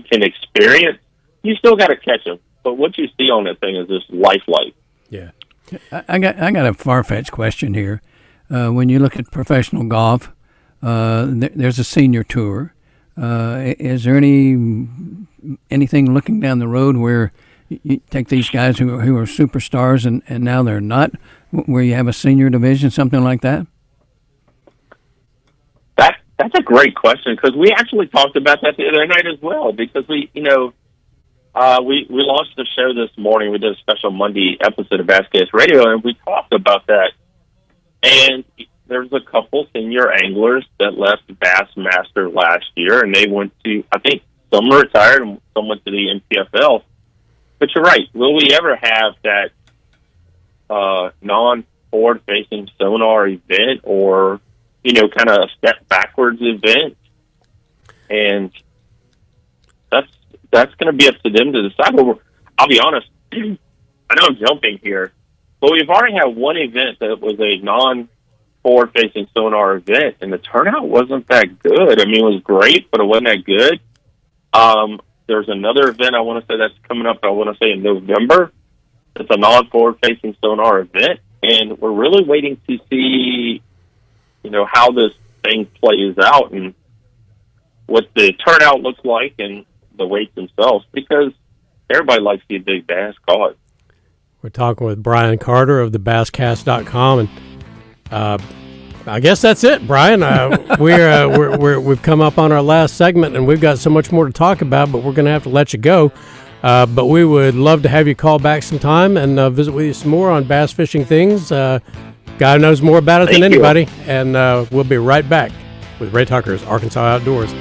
can experience, you still got to catch them. But what you see on that thing is just lifelike. Yeah. I got a far-fetched question here. When you look at professional golf, there's a senior tour. Is there anything looking down the road where you take these guys who are superstars and now they're not, where you have a senior division, something like that? That's a great question, because we actually talked about that the other night as well, because we launched the show this morning. We did a special Monday episode of Basscast Radio, and we talked about that. And there's a couple senior anglers that left Bassmaster last year, and they went to, I think, some are retired and some went to the MPFL. But you're right. Will we ever have that non-forward-facing sonar event, or kind of a step backwards event? And that's going to be up to them to decide. But I'll be honest. I know I'm jumping here, but we've already had one event that was a non-forward-facing sonar event, and the turnout wasn't that good. I mean, it was great, but it wasn't that good. There's another event I want to say that's coming up, I want to say in November. It's a non-forward-facing sonar event, and we're really waiting to see, how this thing plays out and what the turnout looks like and the weights themselves, because everybody likes to see a big bass caught. We're talking with Brian Carter of thebasscast.com, and I guess that's it, Brian. We've come up on our last segment, and we've got so much more to talk about, but we're going to have to let you go. But we would love to have you call back sometime and visit with you some more on bass fishing things. Guy knows more about it than anybody, and we'll be right back with Ray Tucker's Arkansas Outdoors.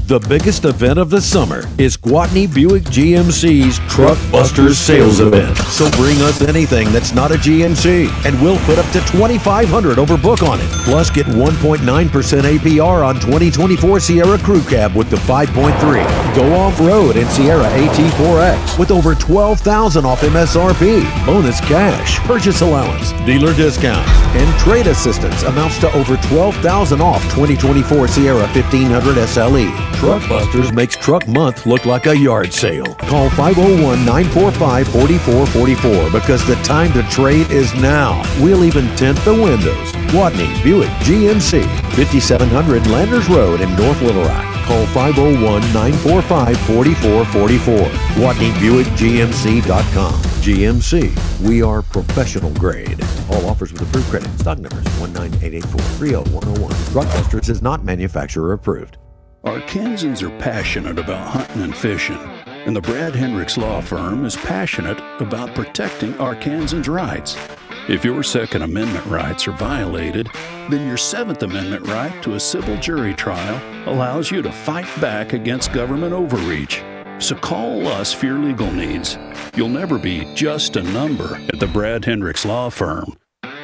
The biggest event of the summer is Gwatney Buick GMC's Truck Busters Sales Event. So bring us anything that's not a GMC, and we'll put up to $2,500 over book on it. Plus, get 1.9% APR on 2024 Sierra Crew Cab with the 5.3. Go off-road in Sierra AT4X with over $12,000 off MSRP. Bonus cash, purchase allowance, dealer discounts, and trade assistance amounts to over $12,000 off 2024 Sierra 1500 SLE. Truck Busters makes Truck Month look like a yard sale. Call 501-945-4444 because the time to trade is now. We'll even tint the windows. Gwatney Buick GMC, 5700 Landers Road in North Little Rock. Call 501-945-4444. GwatneyBuickGMC.com. GMC, we are professional grade. All offers with approved credit. Stock numbers 198430101. Truck Busters is not manufacturer approved. Arkansans are passionate about hunting and fishing, and the Brad Hendricks Law Firm is passionate about protecting Arkansans' rights. If your Second Amendment rights are violated, then your Seventh Amendment right to a civil jury trial allows you to fight back against government overreach. So call us for your legal needs. You'll never be just a number at the Brad Hendricks Law Firm.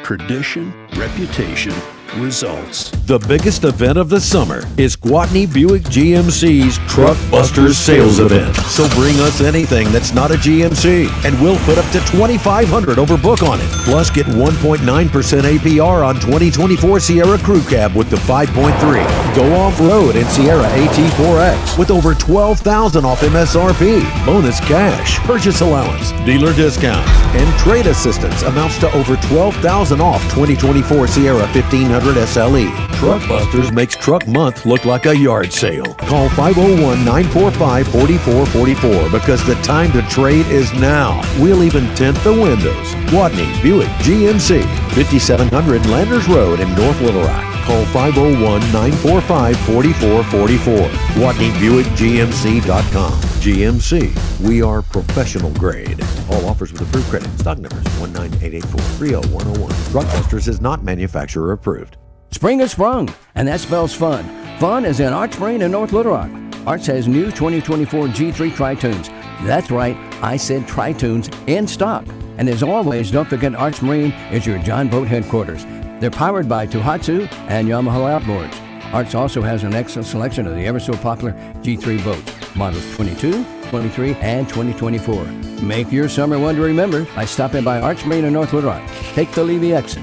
Tradition, reputation, results. The biggest event of the summer is Gwatney Buick GMC's Truck Busters Sales Event. So bring us anything that's not a GMC, and we'll put up to $2,500 over book on it. Plus, get 1.9% APR on 2024 Sierra Crew Cab with the 5.3. Go off-road in Sierra AT4X with over $12,000 off MSRP. Bonus cash, purchase allowance, dealer discounts, and trade assistance amounts to over $12,000 off 2024 Sierra 1500 SLE. Truck Busters makes Truck Month look like a yard sale. Call 501-945-4444 because the time to trade is now. We'll even tint the windows. Gwatney Buick GMC, 5700 Landers Road in North Little Rock. Call 501-945-4444. GwatneyBuickGMC.com. GMC, we are professional grade. All offers with approved credit. Stock numbers 198430101. Truck Busters is not manufacturer approved. Spring has sprung, and that spells fun. Fun is in Arts Marine in North Little Rock. Arts has new 2024 G3 Tri-Tunes. That's right, I said Tri-Tunes in stock. And as always, don't forget Arts Marine is your John Boat headquarters. They're powered by Tohatsu and Yamaha outboards. Arts also has an excellent selection of the ever so popular G3 boats, models 22, 23, and 2024. Make your summer one to remember by stopping by Arts Marine in North Little Rock. Take the Levy exit.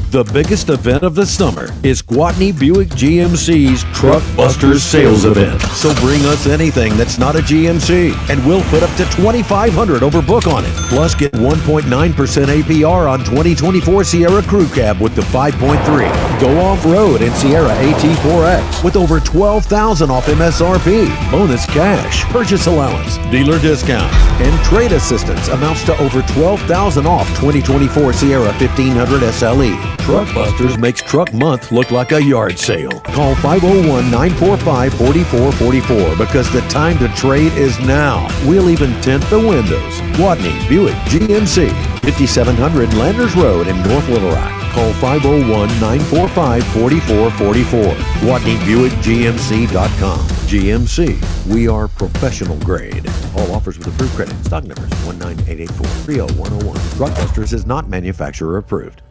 The biggest event of the summer is Gwatney Buick GMC's Truck Busters Sales Event. So bring us anything that's not a GMC, and we'll put up to $2,500 over book on it. Plus, get 1.9% APR on 2024 Sierra Crew Cab with the 5.3. Go off-road in Sierra AT4X with over $12,000 off MSRP. Bonus cash, purchase allowance, dealer discounts, and trade assistance amounts to over $12,000 off 2024 Sierra 1500 SLE. Truck Busters makes Truck Month look like a yard sale. Call 501-945-4444 because the time to trade is now. We'll even tint the windows. Gwatney Buick GMC, 5700 Landers Road in North Little Rock. Call 501-945-4444. GwatneyBuickGMC.com. GMC, we are professional grade. All offers with approved credit. Stock numbers 19884-30101. Truckbusters is not manufacturer approved.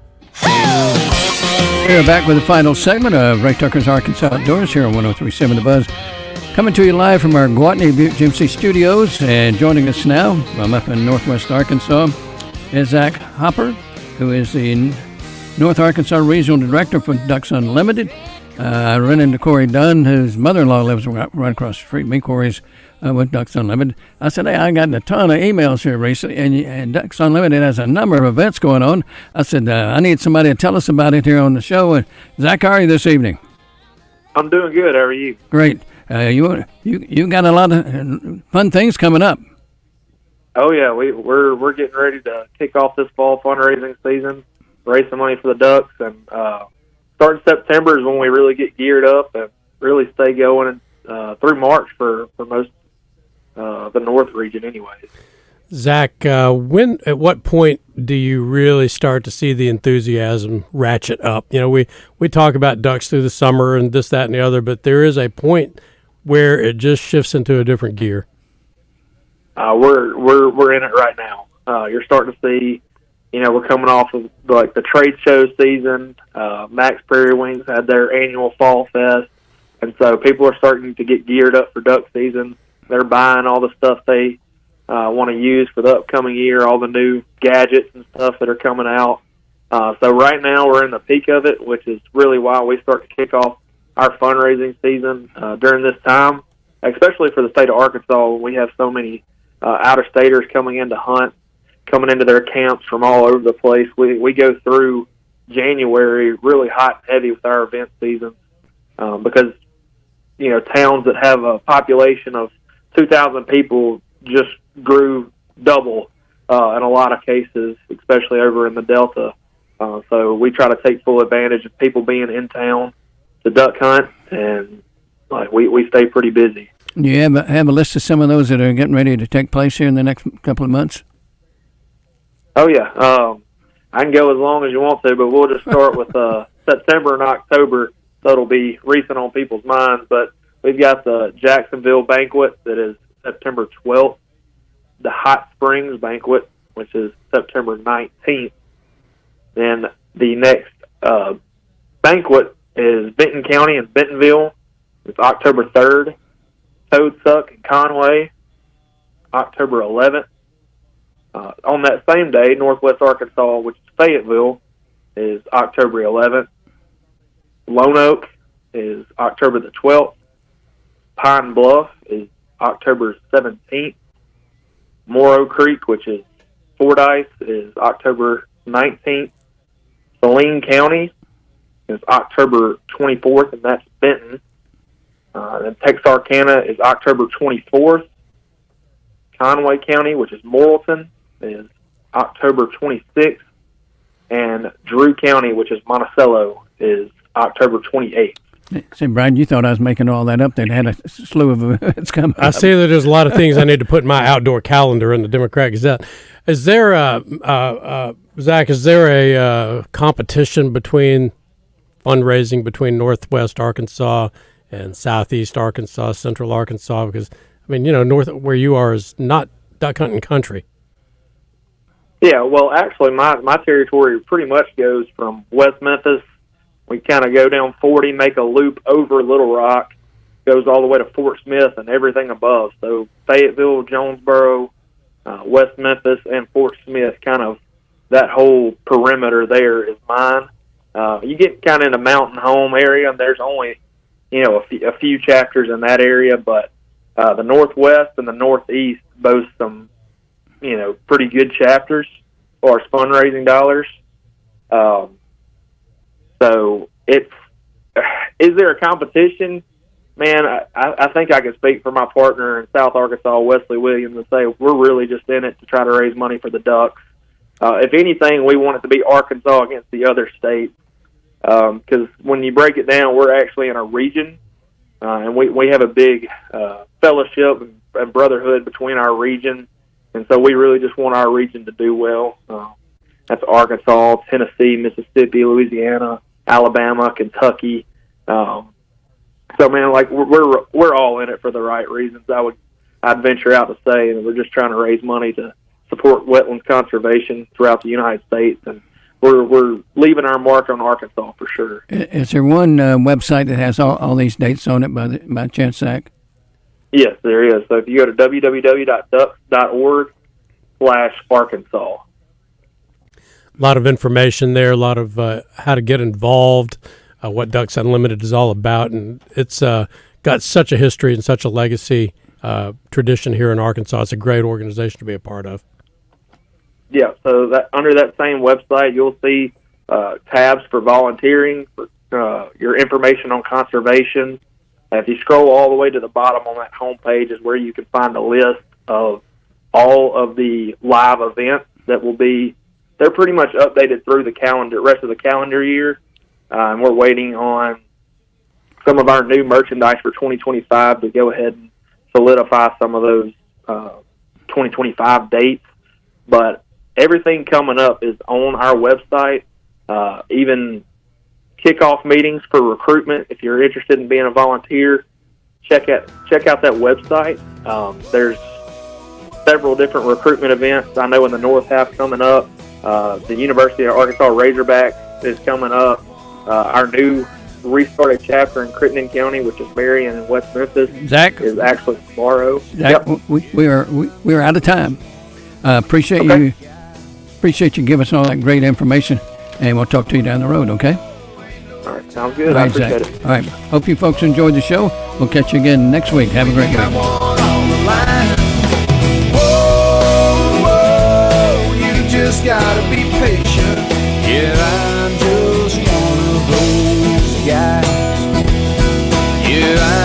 We're back with the final segment of Ray Tucker's Arkansas Outdoors here on 103.7 The Buzz. Coming to you live from our Gwatney Buick GMC studios, and joining us now from up in northwest Arkansas is Zach Hopper, who is the North Arkansas Regional Director for Ducks Unlimited. I ran into Corey Dunn, whose mother-in-law lives right across the street. Me, Corey's with Ducks Unlimited. I said, hey, I got a ton of emails here recently, and Ducks Unlimited has a number of events going on. I said, I need somebody to tell us about it here on the show. And Zach, how are you this evening? I'm doing good. How are you? Great. You got a lot of fun things coming up. Oh yeah, we're getting ready to kick off this fall fundraising season, raise some money for the Ducks, and starting September is when we really get geared up and really stay going through March for most the North region, anyways. Zach, at what point do you really start to see the enthusiasm ratchet up? You know, we talk about ducks through the summer and this, that, and the other, but there is a point where it just shifts into a different gear. We're in it right now. You're starting to see, you know, we're coming off of like the trade show season. Max Prairie Wings had their annual Fall Fest, and so people are starting to get geared up for duck season. They're buying all the stuff they want to use for the upcoming year, all the new gadgets and stuff that are coming out. So right now we're in the peak of it, which is really why we start to kick off our fundraising season during this time, especially for the state of Arkansas. We have so many out-of-staters coming in to hunt, coming into their camps from all over the place. We go through January really hot and heavy with our event season because, you know, towns that have a population of 2,000 people just grew double in a lot of cases, especially over in the Delta. So we try to take full advantage of people being in town to duck hunt, and like we stay pretty busy. Do you have a list of some of those that are getting ready to take place here in the next couple of months? Oh, yeah. I can go as long as you want to, but we'll just start with September and October, so it'll be recent on people's minds. But we've got the Jacksonville Banquet that is September 12th, the Hot Springs Banquet, which is September 19th. Then the next banquet is Benton County in Bentonville. It's October 3rd. Toad Suck in Conway, October 11th. On that same day, Northwest Arkansas, which is Fayetteville, is October 11th. Lone Oak is October the 12th. Pine Bluff is October 17th. Morrow Creek, which is Fordyce, is October 19th. Saline County is October 24th, and that's Benton. Then Texarkana is October 24th. Conway County, which is Morrilton, is October 26th. And Drew County, which is Monticello, is October 28th. See, Brian, you thought I was making all that up. They had a slew of events coming up. I see that there's a lot of things I need to put in my outdoor calendar in the Democratic Gazette. Is there, Zach, is there a competition between fundraising between Northwest Arkansas and Southeast Arkansas, Central Arkansas? Because, I mean, you know, north where you are is not duck hunting country. Yeah, well, actually, my territory pretty much goes from West Memphis. We kind of go down 40, make a loop over Little Rock, goes all the way to Fort Smith and everything above. So Fayetteville, Jonesboro, West Memphis, and Fort Smith, kind of that whole perimeter there is mine. You get kind of in the Mountain Home area, and there's only, you know, a few chapters in that area, but the Northwest and the Northeast boast some, you know, pretty good chapters or fundraising dollars. So is there a competition? Man, I think I can speak for my partner in South Arkansas, Wesley Williams, and say we're really just in it to try to raise money for the Ducks. if anything, we want it to be Arkansas against the other states. Because when you break it down, we're actually in a region, and we have a big fellowship and brotherhood between our region, and so we really just want our region to do well. That's Arkansas, Tennessee, Mississippi, Louisiana, Alabama, Kentucky. So, man, like we're all in it for the right reasons. I'd venture out to say, and we're just trying to raise money to support wetlands conservation throughout the United States, and we're leaving our mark on Arkansas for sure. Is there one website that has all these dates on it by chance, Zach? Yes, there is. So if you go to www.ducks.org/Arkansas. A lot of information there, a lot of how to get involved, what Ducks Unlimited is all about, and it's got such a history and such a legacy tradition here in Arkansas. It's a great organization to be a part of. Yeah, so that under that same website, you'll see tabs for volunteering, for your information on conservation. If you scroll all the way to the bottom on that homepage is where you can find a list of all of the live events that will be. They're pretty much updated through the rest of the calendar year, and we're waiting on some of our new merchandise for 2025 to go ahead and solidify some of those 2025 dates. But everything coming up is on our website, even kickoff meetings for recruitment. If you're interested in being a volunteer, check out that website. There's several different recruitment events. I know in the North half coming up. The University of Arkansas Razorbacks is coming up. Our new restarted chapter in Crittenden County, which is Marion and West Memphis, Zach, is actually tomorrow. Zach, yep. we are out of time. Appreciate you giving us all that great information, and we'll talk to you down the road. Okay. All right, sounds good. I appreciate it. All right, hope you folks enjoyed the show. We'll catch you again next week. Have a great week. Just gotta be patient. Yeah, I'm just one of those guys. Yeah,